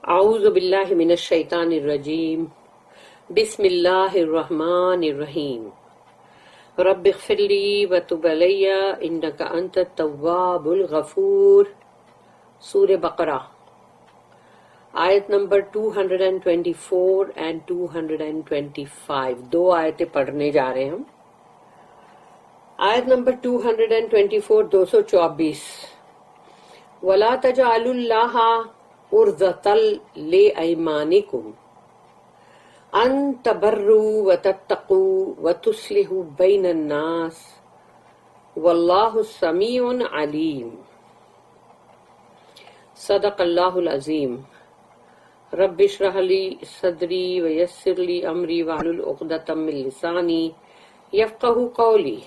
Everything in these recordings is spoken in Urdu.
اعوذ باللہ من الشیطان الرجیم بسم اللہ الرحمن الرحیم رب اغفر لی وتب علی انک انت التواب الغفور۔ سورہ بقرہ آیت نمبر 224 and 225، دو آیتیں پڑھنے جا رہے ہیں ہم۔ آیت نمبر 224 224، وَلَا تَجْعَلُوا اللَّهَ عُرْضَةً لِأَيْمَانِكُمْ أَن تَبَرُّوا وَتَتَّقُوا وَتُصْلِحُوا بَيْنَ النَّاسِ وَاللَّهُ سَمِيعٌ عَلِيمٌ۔ صدق اللہ العظیم۔ رب اشرح لی صدری ویسر لی امری واحلل عقدۃ من لسانی یفقہوا قولی۔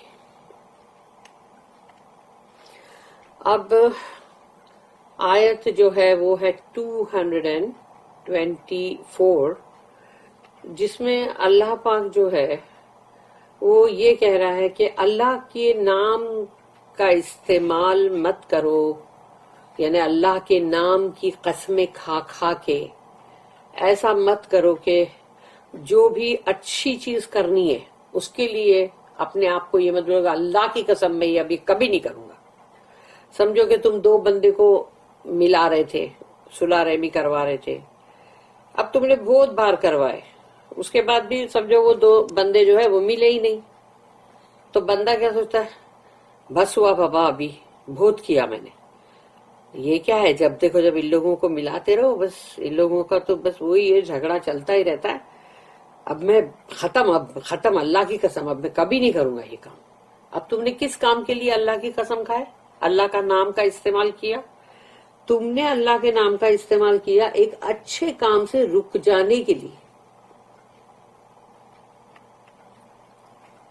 اب آیت جو ہے وہ ہے 224، جس میں اللہ پاک جو ہے وہ یہ کہہ رہا ہے کہ اللہ کے نام کا استعمال مت کرو، یعنی اللہ کے نام کی قسمیں کھا کھا کے ایسا مت کرو کہ جو بھی اچھی چیز کرنی ہے اس کے لیے اپنے آپ کو یہ مت بولو اللہ کی قسم میں یہ ابھی کبھی نہیں کروں گا۔ سمجھو کہ تم دو بندے کو ملا رہے تھے، صلح رحمی کروا رہے تھے، اب تم نے بہت بار کروائے، اس کے بعد بھی سمجھو وہ دو بندے جو ہے وہ ملے ہی نہیں، تو بندہ کیا سوچتا ہے، بس ہوا بابا ابھی بہت کیا میں نے، یہ کیا ہے، جب دیکھو جب ان لوگوں کو ملاتے رہو، بس ان لوگوں کا تو بس وہی ہے، جھگڑا چلتا ہی رہتا ہے، اب میں ختم اللہ کی قسم، اب میں کبھی نہیں کروں گا یہ کام۔ اب تم نے کس کام کے لیے اللہ کی قسم کھائے، اللہ کا نام کا استعمال کیا؟ تم نے اللہ کے نام کا استعمال کیا ایک اچھے کام سے رک جانے کے لیے،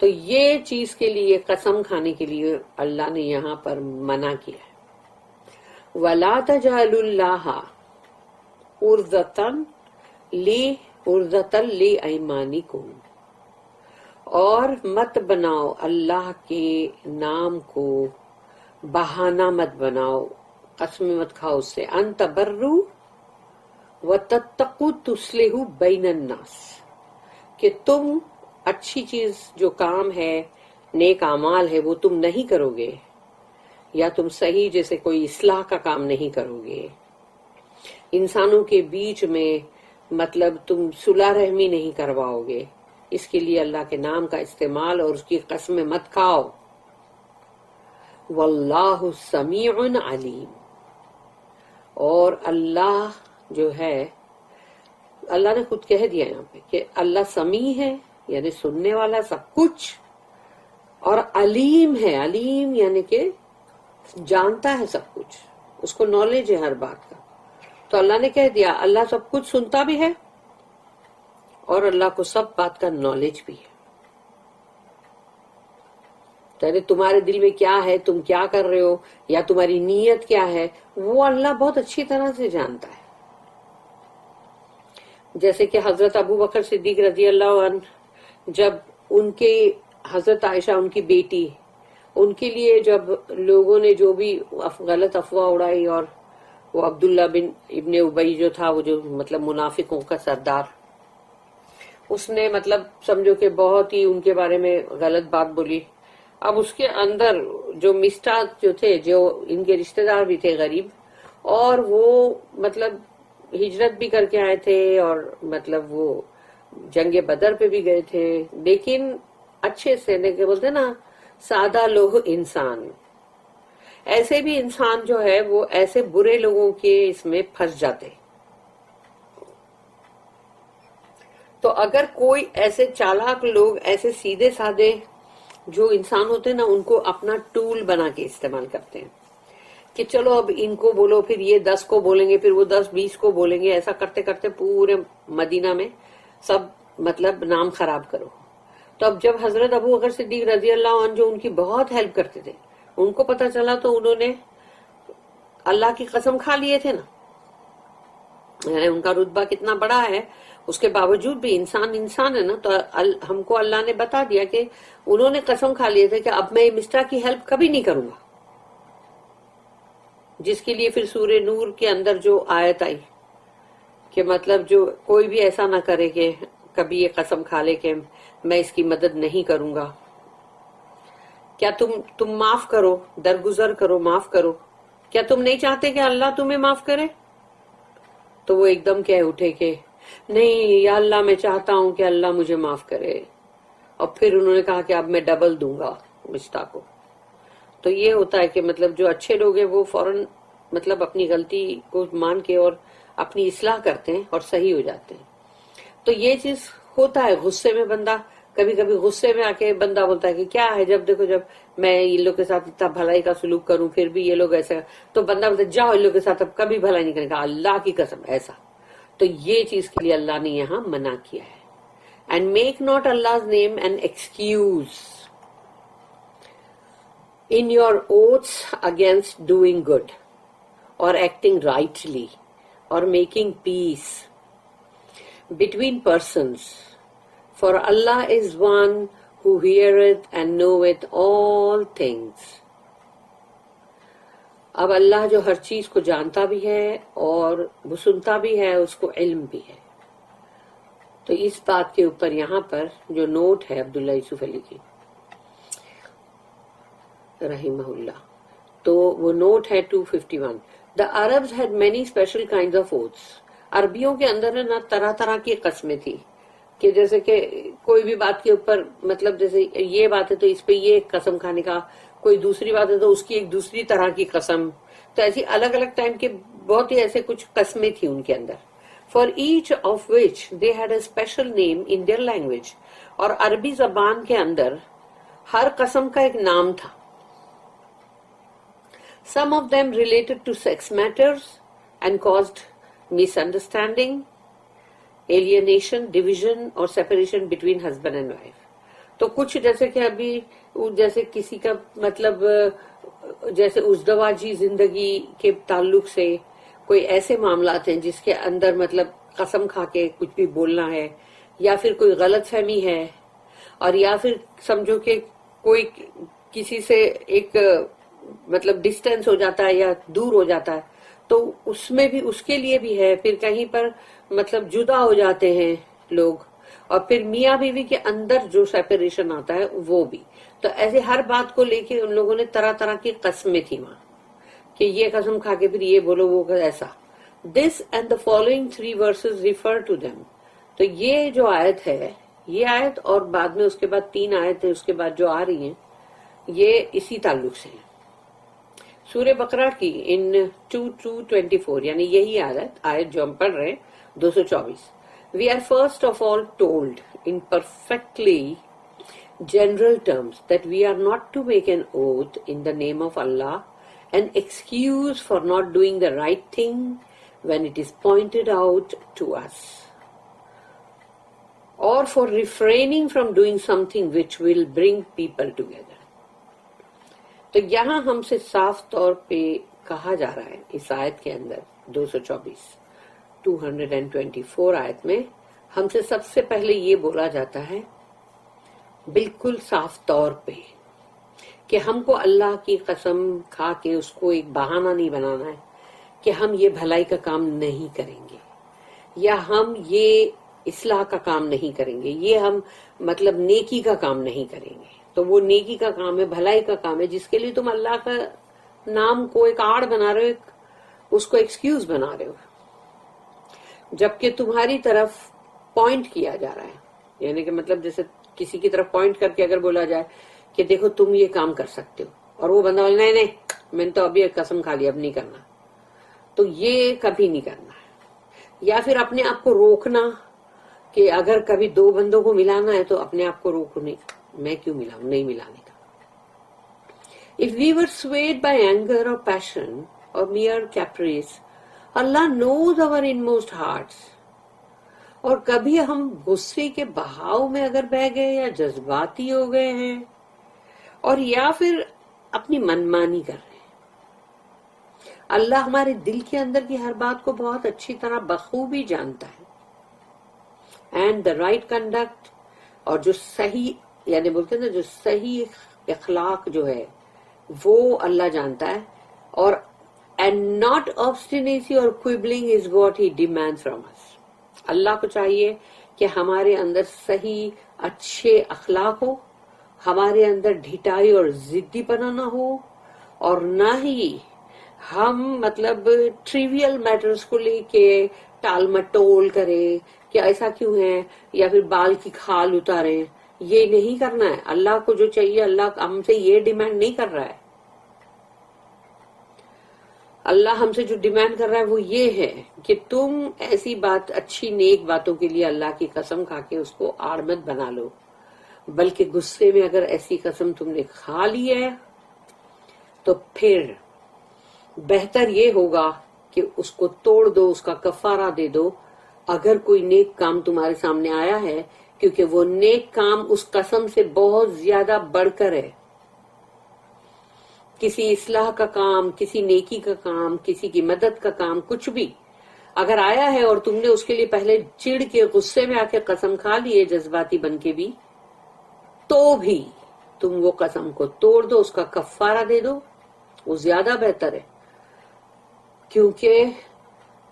تو یہ چیز کے لیے قسم کھانے کے لیے اللہ نے یہاں پر منع کیا ہے۔ وَلَا تَجْعَلُوا اللَّهَ عُرْضَةً لِأَيْمَانِكُمْ، اور مت بناؤ اللہ کے نام کو بہانہ مت بناؤ، قسم مت کھاؤ اس سے، ان تبروا وتتقوا تصلحوا بین الناس، کہ تم اچھی چیز جو کام ہے، نیک اعمال ہے، وہ تم نہیں کرو گے، یا تم صحیح جیسے کوئی اصلاح کا کام نہیں کرو گے، انسانوں کے بیچ میں مطلب تم صلح رحمی نہیں کرواؤ گے، اس کے لیے اللہ کے نام کا استعمال اور اس کی قسمیں مت کھاؤ۔ واللہ سمیع علیم، اور اللہ جو ہے، اللہ نے خود کہہ دیا یہاں پہ کہ اللہ سمیع ہے، یعنی سننے والا سب کچھ، اور علیم ہے، علیم یعنی کہ جانتا ہے سب کچھ، اس کو نالج ہے ہر بات کا۔ تو اللہ نے کہہ دیا اللہ سب کچھ سنتا بھی ہے اور اللہ کو سب بات کا نالج بھی ہے، یعنی تمہارے دل میں کیا ہے، تم کیا کر رہے ہو، یا تمہاری نیت کیا ہے، وہ اللہ بہت اچھی طرح سے جانتا ہے۔ جیسے کہ حضرت ابو بکر صدیق رضی اللہ عنہ، جب ان کے حضرت عائشہ ان کی بیٹی، ان کے لیے جب لوگوں نے جو بھی غلط افواہ اڑائی، اور وہ عبداللہ بن ابن ابی جو تھا، وہ جو مطلب منافقوں کا سردار، اس نے مطلب سمجھو کہ بہت ہی ان کے بارے میں غلط بات بولی۔ اب اس کے اندر جو مسٹاق جو تھے، جو ان کے رشتہ دار بھی تھے غریب، اور وہ مطلب ہجرت بھی کر کے آئے تھے، اور مطلب وہ جنگ بدر پہ بھی گئے تھے، لیکن اچھے سے کہ بولتے نا سادہ لوگ انسان، ایسے بھی انسان جو ہے وہ ایسے برے لوگوں کے اس میں پھنس جاتے۔ تو اگر کوئی ایسے چالاک لوگ، ایسے سیدھے سادے جو انسان ہوتے ہیں نا، ان کو اپنا ٹول بنا کے استعمال کرتے ہیں کہ چلو اب ان کو بولو، پھر یہ 10 کو بولیں گے، پھر وہ 10-20 کو بولیں گے، ایسا کرتے کرتے پورے مدینہ میں سب مطلب نام خراب کرو۔ تو اب جب حضرت ابو بکر صدیق رضی اللہ عنہ جو ان کی بہت ہیلپ کرتے تھے، ان کو پتا چلا تو انہوں نے اللہ کی قسم کھا لیے تھے نا، یعنی ان کا رتبہ کتنا بڑا ہے، اس کے باوجود بھی انسان ہے نا، تو ہم کو اللہ نے بتا دیا کہ انہوں نے قسم کھا لیے تھے کہ اب میں مسٹا کی ہیلپ کبھی نہیں کروں گا، جس کے لیے پھر سورہ نور کے اندر جو آیت آئی کہ مطلب جو کوئی بھی ایسا نہ کرے کہ کبھی یہ قسم کھا لے کہ میں اس کی مدد نہیں کروں گا. کیا تم معاف کرو، درگزر کرو، معاف کرو. کیا تم نہیں چاہتے کہ اللہ تمہیں معاف کرے؟ تو وہ ایک دم کہہ اٹھے کہ نہیں یا اللہ، میں چاہتا ہوں کہ اللہ مجھے معاف کرے. اور پھر انہوں نے کہا کہ اب میں ڈبل دوں گا مشتاق کو. تو یہ ہوتا ہے کہ مطلب جو اچھے لوگ ہیں وہ فوراً مطلب اپنی غلطی کو مان کے اور اپنی اصلاح کرتے ہیں اور صحیح ہو جاتے ہیں. تو یہ چیز ہوتا ہے غصے میں، بندہ کبھی کبھی غصے میں آ کے بندہ بولتا ہے کہ کیا ہے، جب دیکھو جب میں ان لوگ کے ساتھ اتنا بھلائی کا سلوک کروں پھر بھی یہ لوگ ایسا، تو بندہ بولتا ہے جاؤ ان لوگ کے ساتھ اب کبھی بھلائی نہیں کرے گا، اللہ کی قسم ایسا. تو یہ چیز کے لیے اللہ نے یہاں منع کیا ہے. And make not Allah's name an excuse in your oaths against doing good or acting rightly or making peace between persons, for Allah is one who heareth and knoweth all things. اب اللہ جو ہر چیز کو جانتا بھی ہے اور وہ سنتا بھی ہے، اس کو علم بھی ہے. تو اس بات کے اوپر یہاں پر جو نوٹ ہے عبداللہ یوسف علی کی رحمہ اللہ، تو وہ نوٹ ہے 251. The Arabs had many special kinds of oaths. عربیوں کے اندر نا طرح طرح کی قسمیں تھی کہ جیسے کہ کوئی بھی بات کے اوپر مطلب جیسے یہ بات ہے تو اس پہ یہ قسم کھانے کا، کوئی دوسری بات ہے تو اس کی ایک دوسری طرح کی قسم. تو ایسی الگ الگ ٹائم کے بہت ہی ایسے کچھ قسمیں تھیں ان کے اندر. For each of which they had a special name in their language. اور عربی زبان کے اندر ہر قسم کا ایک نام تھا. Some of them related to sex matters and caused misunderstanding, alienation, division اور separation between husband and wife. تو کچھ جیسے کہ ابھی جیسے کسی کا مطلب جیسے ازدواجی زندگی کے تعلق سے کوئی ایسے معاملات ہیں جس کے اندر مطلب قسم کھا کے کچھ بھی بولنا ہے، یا پھر کوئی غلط فہمی ہے، اور یا پھر سمجھو کہ کوئی کسی سے ایک مطلب ڈسٹینس ہو جاتا ہے یا دور ہو جاتا ہے، تو اس میں بھی اس کے لیے بھی ہے. پھر کہیں پر مطلب جدا ہو جاتے ہیں لوگ، اور پھر میاں بیوی کے اندر جو سیپریشن آتا ہے وہ بھی. تو ایسے ہر بات کو لے کے ان لوگوں نے طرح طرح کی قسمیں تھی وہاں کہ یہ قسم کھا کے پھر یہ بولو وہ ایسا. This and the following 3 verses refer to them. تو یہ جو آیت ہے، یہ آیت اور بعد میں اس کے بعد 3 آیتیں اس کے بعد جو آ رہی ہیں یہ اسی تعلق سے ہیں. سورہ بقرہ کی ان 2:24 یعنی یہی آیت جو ہم پڑھ رہے ہیں 224. We are first of all told in perfectly general terms that we are not to make an oath in the name of Allah, an excuse for not doing the right thing when it is pointed out to us, or for refraining from doing something which will bring people together. تو یہاں ہم سے صاف طور پہ کہا جا رہا ہے اس آیت کے اندر 224 آیت میں ہم سے سب سے پہلے یہ بولا جاتا ہے بالکل صاف طور پہ کہ ہم کو اللہ کی قسم کھا کے اس کو ایک بہانہ نہیں بنانا ہے کہ ہم یہ بھلائی کا کام نہیں کریں گے، یا ہم یہ اصلاح کا کام نہیں کریں گے، یہ ہم مطلب نیکی کا کام نہیں کریں گے. تو وہ نیکی کا کام ہے، بھلائی کا کام ہے جس کے لیے تم اللہ کا نام کو ایک آڑ بنا رہے ہو، اس کو ایکسکیوز بنا رہے ہو، جبکہ تمہاری طرف پوائنٹ کیا جا رہا ہے. یعنی کہ مطلب جیسے کسی کی طرف پوائنٹ کر کے اگر بولا جائے کہ دیکھو تم یہ کام کر سکتے ہو، اور وہ بندہ بولے نہیں میں نے تو ابھی قسم کھا لی اب نہیں کرنا، تو یہ کبھی نہیں کرنا ہے. یا پھر اپنے آپ کو روکنا کہ اگر کبھی 2 بندوں کو ملانا ہے تو اپنے آپ کو روکو، نہیں میں کیوں ملاؤں، نہیں ملانے کا. If we were swayed by anger or passion or mere caprice, Allah knows our inmost hearts. اور کبھی ہم غصے کے بہاؤ میں اگر بہ گئے یا جذباتی ہو گئے ہیں اور یا پھر اپنی منمانی کر رہے ہیں، اللہ ہمارے دل کے اندر کی ہر بات کو بہت اچھی طرح بخوبی جانتا ہے. اینڈ دا رائٹ کنڈکٹ، اور جو صحیح یعنی بولتے ہیں نا جو صحیح اخلاق جو ہے وہ اللہ جانتا ہے. اور and not obstinacy or quibbling is what he demands from us. اللہ کو چاہیے کہ ہمارے اندر صحیح اچھے اخلاق ہو، ہمارے اندر ڈھٹائی اور ضدی پنا نہ ہو، اور نہ ہی ہم مطلب ٹریویل میٹرز کو لے کے ٹال مٹول کرے کہ ایسا کیوں ہے، یا پھر بال کی کھال اتارے. یہ نہیں کرنا ہے. اللہ کو جو چاہیے، اللہ ہم سے یہ ڈیمانڈ نہیں کر رہا ہے. اللہ ہم سے جو ڈیمانڈ کر رہا ہے وہ یہ ہے کہ تم ایسی بات، اچھی نیک باتوں کے لیے اللہ کی قسم کھا کے اس کو آڑ مت بنا لو، بلکہ غصے میں اگر ایسی قسم تم نے کھا لی ہے تو پھر بہتر یہ ہوگا کہ اس کو توڑ دو، اس کا کفارہ دے دو اگر کوئی نیک کام تمہارے سامنے آیا ہے، کیونکہ وہ نیک کام اس قسم سے بہت زیادہ بڑھ کر ہے. کسی اصلاح کا کام، کسی نیکی کا کام، کسی کی مدد کا کام، کچھ بھی اگر آیا ہے اور تم نے اس کے لیے پہلے چڑ کے غصے میں آ کے قسم کھا لی ہے، جذباتی بن کے بھی، تو بھی تم وہ قسم کو توڑ دو، اس کا کفارہ دے دو. وہ زیادہ بہتر ہے، کیونکہ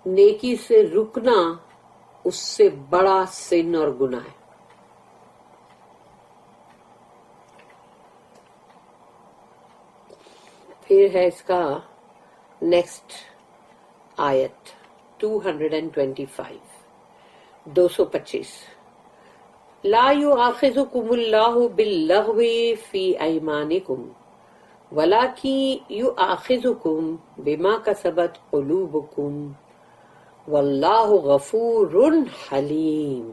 نیکی سے رکنا اس سے بڑا سن اور گناہ ہے. پھر ہے اس کا نیکسٹ آیت 225 225. لا یؤاخذکم اللہ باللغو فی ایمانکم ولکن یؤاخذکم بما کسبت قلوبکم واللہ غفور حلیم.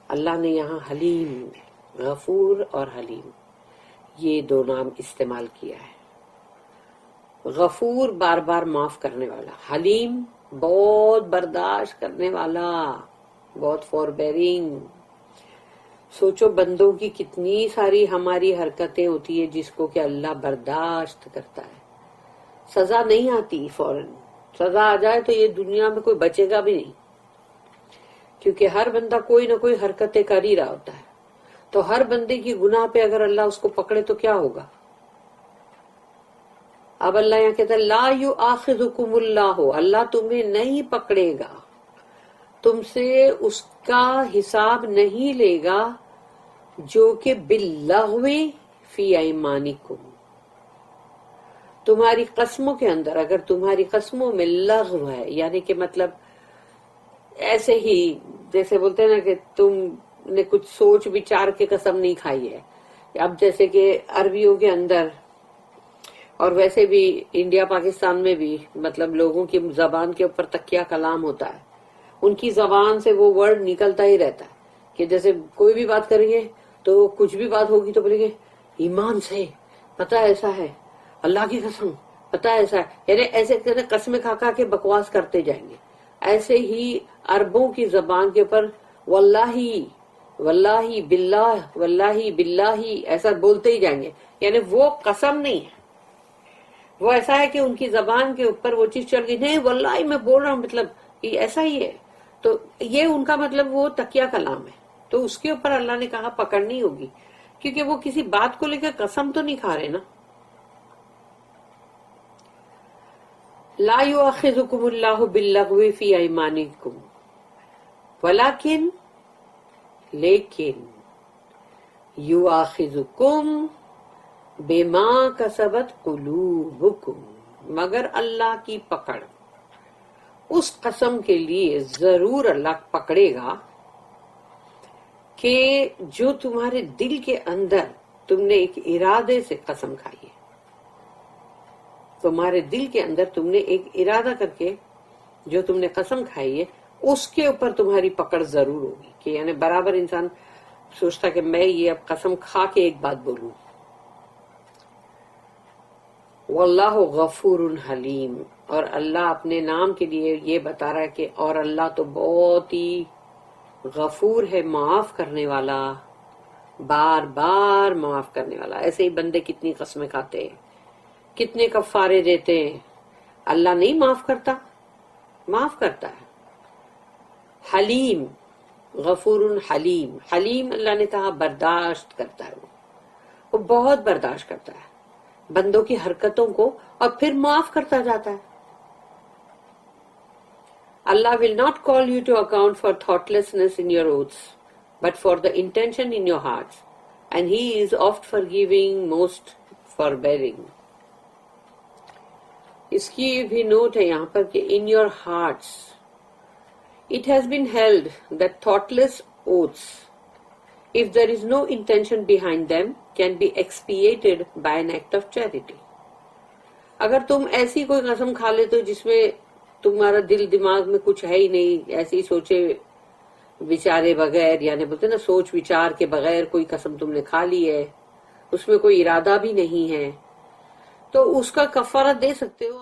اللہ نے یہاں حلیم، غفور اور حلیم، یہ دو نام استعمال کیا ہے. غفور بار بار معاف کرنے والا، حلیم بہت برداشت کرنے والا، بہت فور بیئرنگ. سوچو بندوں کی کتنی ساری ہماری حرکتیں ہوتی ہے جس کو کہ اللہ برداشت کرتا ہے. سزا نہیں آتی فوراً، سزا آ جائے تو یہ دنیا میں کوئی بچے گا بھی نہیں، کیونکہ ہر بندہ کوئی نہ کوئی حرکتیں کر ہی رہا ہوتا ہے. تو ہر بندے کی گناہ پہ اگر اللہ اس کو پکڑے تو کیا ہوگا؟ اب اللہ یہاں کہتا ہے لا یؤاخذکم اللہ، اللہ تمہیں نہیں پکڑے گا، تم سے اس کا حساب نہیں لے گا جو کہ باللغو فی ایمانکم، تمہاری قسموں کے اندر، اگر تمہاری قسموں میں لغو ہے، یعنی کہ مطلب ایسے ہی جیسے بولتے ہیں نا کہ تم نے کچھ سوچ بچار کے قسم نہیں کھائی ہے. اب جیسے کہ عربیوں کے اندر اور ویسے بھی انڈیا پاکستان میں بھی مطلب لوگوں کی زبان کے اوپر تکیہ کلام ہوتا ہے، ان کی زبان سے وہ ورڈ نکلتا ہی رہتا ہے کہ جیسے کوئی بھی بات کریں گے تو کچھ بھی بات ہوگی تو بولیں گے ایمان سے پتہ ایسا ہے، اللہ کی قسم پتہ ایسا ہے، یعنی ایسے قسمیں کھا کھا کے بکواس کرتے جائیں گے. ایسے ہی عربوں کی زبان کے اوپر واللہ واللہ باللہ واللہ باللہ ایسا بولتے ہی جائیں گے. یعنی وہ قسم نہیں ہے، وہ ایسا ہے کہ ان کی زبان کے اوپر وہ چیز چل گئی، نہیں واللہ میں بول رہا ہوں، مطلب یہ ایسا ہی ہے. تو یہ ان کا مطلب وہ تکیہ کلام ہے. تو اس کے اوپر اللہ نے کہا پکڑنی ہوگی، کیونکہ وہ کسی بات کو لے کر قسم تو نہیں کھا رہے نا. لا یؤاخذکم اللہ باللغو فی ایمانکم ولکن، لیکن یؤاخذکم بما کسبت قلوبکم، مگر اللہ کی پکڑ اس قسم کے لیے ضرور اللہ پکڑے گا کہ جو تمہارے دل کے اندر تم نے ایک ارادے سے قسم کھائی ہے. تمہارے دل کے اندر تم نے ایک ارادہ کر کے جو تم نے قسم کھائی ہے اس کے اوپر تمہاری پکڑ ضرور ہوگی. کہ یعنی برابر انسان سوچتا کہ میں یہ اب قسم کھا کے ایک بات بولوں. واللہ غفور حلیم، اور اللہ اپنے نام کے لیے یہ بتا رہا ہے کہ اور اللہ تو بہت ہی غفور ہے، معاف کرنے والا، بار بار معاف کرنے والا. ایسے ہی بندے کتنی قسمیں کھاتے ہیں، کتنے کفارے دیتے ہیں، اللہ نہیں معاف کرتا؟ معاف کرتا ہے. حلیم، غفور حلیم، حلیم اللہ نے کہا برداشت کرتا ہے، وہ بہت برداشت کرتا ہے. بندوں کی حرکتوں کو اور پھر معاف کرتا جاتا ہے. Allah will not call you to account for thoughtlessness in your oaths, but for the intention in your hearts, and He is oft forgiving, most forbearing. اس کی بھی نوٹ ہے یہاں پر کہ in your hearts. It has been held that thoughtless oaths, if there is no intention behind them, can be expiated by an act of charity. اگر تم ایسی کوئی قسم کھا لیتے ہو جس میں تمہارا دل دماغ میں کچھ ہے ہی نہیں، ایسی سوچے وچارے بغیر، یعنی بولتے نا سوچ وچار کے بغیر کوئی قسم تم نے کھا لی ہے، اس میں کوئی ارادہ بھی نہیں ہے، تو اس کا کفارہ دے سکتے ہو.